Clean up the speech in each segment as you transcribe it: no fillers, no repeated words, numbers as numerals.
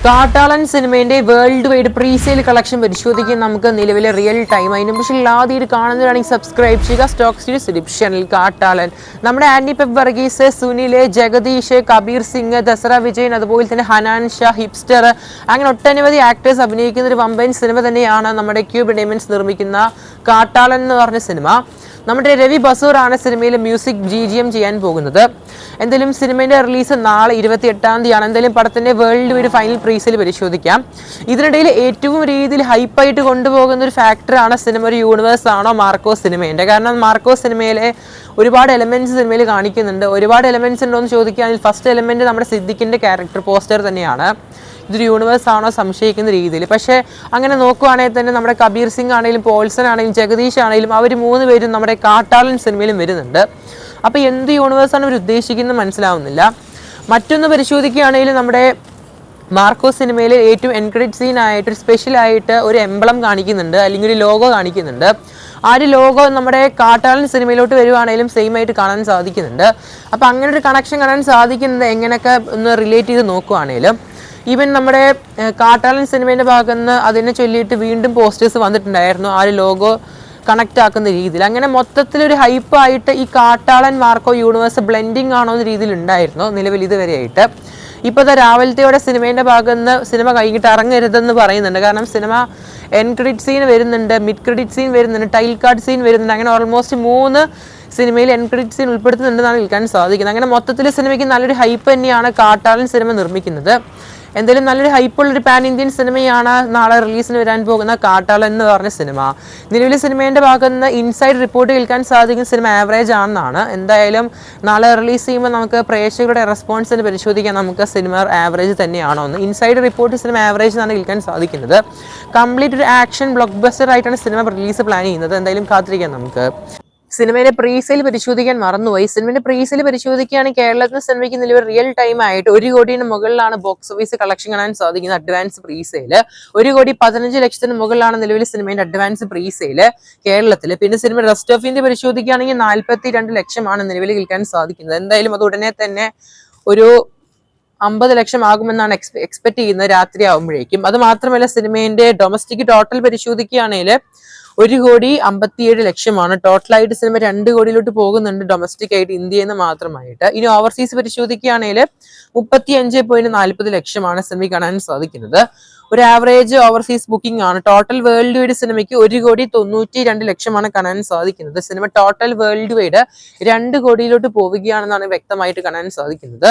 കാട്ടാളൻ സിനിമയുടെ world wide presale collection പരിശോധിക്കാൻ നമുക്ക് നിലവിലെ റിയൽ ടൈം അതിന് പക്ഷേ ആദ്യം കാണുന്നതാണെങ്കിൽ സബ്സ്ക്രൈബ് ചെയ്യുക. സ്റ്റോക്ക് സീരീസ് ഡിവിഷനിൽ കാട്ടാളൻ നമ്മുടെ ആന്റി പെപ്പ് വർഗീസ്, സുനില്, ജഗദീഷ്, കബീർ സിംഗ്, ദസറ വിജയൻ, അതുപോലെ തന്നെ ഹനാൻ ഷാ, ഹിപ്സ്റ്റർ, അങ്ങനെ ഒട്ടനവധി ആക്ടേഴ്സ് അഭിനയിക്കുന്ന ഒരു വമ്പൻ സിനിമ തന്നെയാണ് നമ്മുടെ ക്യൂബ് ഡയമണ്ട്സ് നിർമ്മിക്കുന്ന കാട്ടാളൻ എന്ന് പറഞ്ഞ സിനിമ. നമ്മുടെ രവി ബസൂറാണ് സിനിമയിൽ മ്യൂസിക് GGM ചെയ്യാൻ പോകുന്നത്. എന്തായാലും സിനിമയുടെ റിലീസ് നാളെ 28-ാം തീയതിയാണ്. എന്തായാലും പടത്തിന്റെ വേൾഡ് വൈഡ് ഫൈനൽ പ്രീസിൽ പരിശോധിക്കാം. ഇതിനിടയിൽ ഏറ്റവും രീതിയിൽ ഹൈപ്പായിട്ട് കൊണ്ടുപോകുന്ന ഒരു ഫാക്ടറാണ് സിനിമ ഒരു യൂണിവേഴ്സ് ആണോ മാർക്കോസ് സിനിമേൻ്റെ. കാരണം മാർക്കോസ് സിനിമയിലെ ഒരുപാട് എലമെന്റ്സ് സിനിമയിൽ കാണിക്കുന്നുണ്ട്. ഒരുപാട് എലമെന്റ്സ് ഉണ്ടോ എന്ന് ചോദിക്കുകയാണെങ്കിൽ ഫസ്റ്റ് എലമെന്റ് നമ്മുടെ സിദ്ദിഖിന്റെ ക്യാരക്ടർ പോസ്റ്റർ തന്നെയാണ്. ഇതൊരു യൂണിവേഴ്സ് ആണോ സംശയിക്കുന്ന രീതിയിൽ. പക്ഷേ അങ്ങനെ നോക്കുവാണെങ്കിൽ തന്നെ നമ്മുടെ കബീർ സിംഗ് ആണെങ്കിലും പോൾസൺ ആണെങ്കിലും ജഗദീഷ് ആണെങ്കിലും അവർ 3 പേരും നമ്മുടെ കാട്ടാളൻ സിനിമയിലും വരുന്നുണ്ട്. അപ്പോൾ എന്ത് യൂണിവേഴ്സാണ് അവർ ഉദ്ദേശിക്കുന്നത് മനസ്സിലാവുന്നില്ല. മറ്റൊന്ന് പരിശോധിക്കുകയാണെങ്കിൽ നമ്മുടെ മാർക്കോസ് സിനിമയിൽ ഏറ്റവും എൻക്രെഡിറ്റ് സീനായിട്ട് ഒരു സ്പെഷ്യലായിട്ട് ഒരു എംബ്ലം കാണിക്കുന്നുണ്ട്, അല്ലെങ്കിൽ ഒരു ലോഗോ കാണിക്കുന്നുണ്ട്. ആ ഒരു ലോഗോ നമ്മുടെ കാട്ടാളൻ സിനിമയിലോട്ട് വരുവാണെങ്കിലും സെയിം ആയിട്ട് കാണാൻ സാധിക്കുന്നുണ്ട്. അപ്പോൾ അങ്ങനെ ഒരു കണക്ഷൻ കാണാൻ സാധിക്കുന്നത് എങ്ങനെയൊക്കെ ഒന്ന് റിലേറ്റ് ചെയ്ത് നോക്കുവാണെങ്കിലും ഈവൻ നമ്മുടെ കാട്ടാളൻ സിനിമേൻ്റെ ഭാഗത്ത് നിന്ന് അതിനെ ചൊല്ലിയിട്ട് വീണ്ടും പോസ്റ്റേഴ്സ് വന്നിട്ടുണ്ടായിരുന്നു ആ ഒരു ലോഗോ കണക്റ്റ് ആക്കുന്ന രീതിയിൽ. അങ്ങനെ മൊത്തത്തിലൊരു ഹൈപ്പായിട്ട് ഈ കാട്ടാളൻ മാർക്കോ യൂണിവേഴ്സ് ബ്ലെൻഡിങ് ആണോ എന്ന രീതിയിൽ ഉണ്ടായിരുന്നു നിലവിൽ ഇതുവരെയായിട്ട്. ഇപ്പോൾ രാവിലത്തെയോടെ സിനിമേൻ്റെ ഭാഗത്ത് നിന്ന് സിനിമ കഴിഞ്ഞിട്ട് ഇറങ്ങരുതെന്ന് പറയുന്നുണ്ട്. കാരണം സിനിമ എൻ ക്രെഡിറ്റ് സീൻ വരുന്നുണ്ട്, മിഡ് ക്രെഡിറ്റ് സീൻ വരുന്നുണ്ട്, ടൈൽ കാർഡ് സീൻ വരുന്നുണ്ട്. അങ്ങനെ ഓൾമോസ്റ്റ് 3 സിനിമയിൽ എൻ ക്രെഡിറ്റ് സീൻ ഉൾപ്പെടുത്തുന്നുണ്ടെന്നാണ് കേൾക്കാൻ സാധിക്കുന്നത്. അങ്ങനെ മൊത്തത്തിൽ സിനിമയ്ക്ക് നല്ലൊരു ഹൈപ്പ് തന്നെയാണ് കാട്ടാളൻ സിനിമ നിർമ്മിക്കുന്നത്. എന്തായാലും നല്ലൊരു ഹൈപ്പുള്ളൊരു പാൻ ഇന്ത്യൻ സിനിമയാണ് നാളെ റിലീസിന് വരാൻ പോകുന്ന കാട്ടാളൻ എന്ന് പറഞ്ഞ സിനിമ. നിലവിലെ സിനിമേൻ്റെ ഭാഗത്ത് നിന്ന് ഇൻസൈഡ് റിപ്പോർട്ട് കേൾക്കാൻ സാധിക്കുന്ന സിനിമ ആവറേജ് ആണെന്നാണ്. എന്തായാലും നാളെ റിലീസ് ചെയ്യുമ്പോൾ നമുക്ക് പ്രേക്ഷകരുടെ റെസ്പോൺസിന് പരിശോധിക്കാൻ നമുക്ക് സിനിമ ആവറേജ് തന്നെയാണോ എന്ന്. ഇൻസൈഡ് റിപ്പോർട്ട് സിനിമ ആവറേജ് എന്നാണ് കേൾക്കാൻ സാധിക്കുന്നത്. കംപ്ലീറ്റ് ഒരു ആക്ഷൻ ബ്ലോക്ക് ബസ്റ്റർ ആയിട്ടാണ് സിനിമ റിലീസ് പ്ലാൻ ചെയ്യുന്നത്. എന്തായാലും കാത്തിരിക്കാം നമുക്ക്. സിനിമയുടെ പ്രീസെയിൽ പരിശോധിക്കാൻ മറന്നുപോയി. സിനിമയുടെ പ്രീസെയിൽ പരിശോധിക്കുകയാണെങ്കിൽ കേരളത്തിൽ സിനിമയ്ക്ക് നിലവിൽ റിയൽ ടൈം ആയിട്ട് 1 കോടിയുടെ മുകളിലാണ് ബോക്സ് ഓഫീസ് കളക്ഷൻ കാണാൻ സാധിക്കുന്നത്. അഡ്വാൻസ് പ്രീസെയിൽ 1,15,00,000 മുകളിലാണ് നിലവിൽ സിനിമയുടെ അഡ്വാൻസ് പ്രീസെയിൽ കേരളത്തിൽ. പിന്നെ സിനിമ റെസ്റ്റ് ഓഫ് ഇന്ത്യ പരിശോധിക്കുകയാണെങ്കിൽ 42 ലക്ഷമാണ് നിലവിൽ കേൾക്കാൻ സാധിക്കുന്നത്. എന്തായാലും അത് ഉടനെ തന്നെ ഒരു 50 ലക്ഷം ആകുമെന്നാണ് എക്സ്പെക്ട് ചെയ്യുന്നത് രാത്രി ആകുമ്പോഴേക്കും. അത് മാത്രമല്ല സിനിമേന്റെ ഡൊമസ്റ്റിക് ടോട്ടൽ പരിശോധിക്കുകയാണെങ്കിൽ 1,57,00,000 ടോട്ടലായിട്ട് സിനിമ 2 കോടിയിലോട്ട് പോകുന്നുണ്ട് ഡൊമസ്റ്റിക് ആയിട്ട് ഇന്ത്യയിൽ നിന്ന് മാത്രമായിട്ട്. ഇനി ഓവർസീസ് പരിശോധിക്കുകയാണെങ്കിൽ 35.40 സിനിമ കാണാൻ സാധിക്കുന്നത്. ഒരു ആവറേജ് ഓവർസീസ് ബുക്കിംഗ് ആണ്. ടോട്ടൽ വേൾഡ് വൈഡ് സിനിമയ്ക്ക് 1,92,00,000 കാണാൻ സാധിക്കുന്നത്. സിനിമ ടോട്ടൽ വേൾഡ് വൈഡ് 2 കോടിയിലോട്ട് പോവുകയാണെന്നാണ് വ്യക്തമായിട്ട് കാണാൻ സാധിക്കുന്നത്.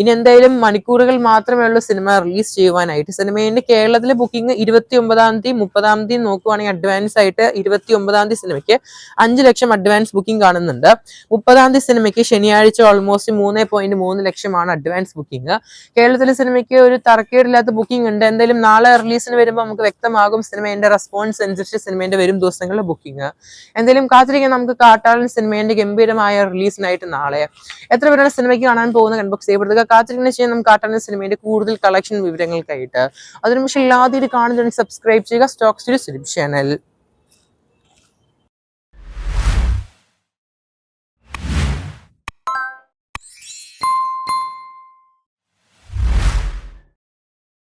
ഇനി എന്തായാലും മണിക്കൂറുകൾ മാത്രമേ ഉള്ളൂ സിനിമ റിലീസ് ചെയ്യുവാനായിട്ട്. സിനിമയുടെ കേരളത്തിലെ ബുക്കിംഗ് 29-ാം തീയതി 30-ാം തീയതി നോക്കുവാണെങ്കിൽ അഡ്വാൻസ് ആയിട്ട് 29-ാം തീയതി സിനിമയ്ക്ക് 5 ലക്ഷം അഡ്വാൻസ് ബുക്കിംഗ് കാണുന്നുണ്ട്. 30-ാം തീയതി സിനിമയ്ക്ക് ശനിയാഴ്ച ഓൾമോസ്റ്റ് 3.3 ലക്ഷമാണ് അഡ്വാൻസ് ബുക്കിംഗ്. കേരളത്തിലെ സിനിമയ്ക്ക് ഒരു തറക്കേടില്ലാത്ത ബുക്കിംഗ് ഉണ്ട്. എന്തായാലും നാളെ റിലീസിന് വരുമ്പോൾ നമുക്ക് വ്യക്തമാകും സിനിമേന്റെ റെസ്പോൺസ് അനുസരിച്ച് സിനിമേന്റെ വരും ദിവസങ്ങളിലെ ബുക്കിംഗ്. എന്തായാലും കാത്തിരിക്കാൻ നമുക്ക് കാട്ടാളൻ സിനിമേന്റെ ഗംഭീരമായ റിലീസിനായിട്ട് നാളെ. എത്ര പേരാണ് സിനിമയ്ക്ക് കാണാൻ പോകുന്ന കൺബോക്സ് ചെയ്യപ്പെടുക. കാത്തിരിക്കുന്ന ചെയ്യാൻ നമുക്ക് കാട്ടാളൻ സിനിമയുടെ കൂടുതൽ കളക്ഷൻ വിവരങ്ങൾക്കായിട്ട്. അതിനു പക്ഷേ ആദ്യം കാണുന്നതിന് സബ്സ്ക്രൈബ് ചെയ്യുക സ്റ്റോക്ക് സീരീസ് ചാനൽ.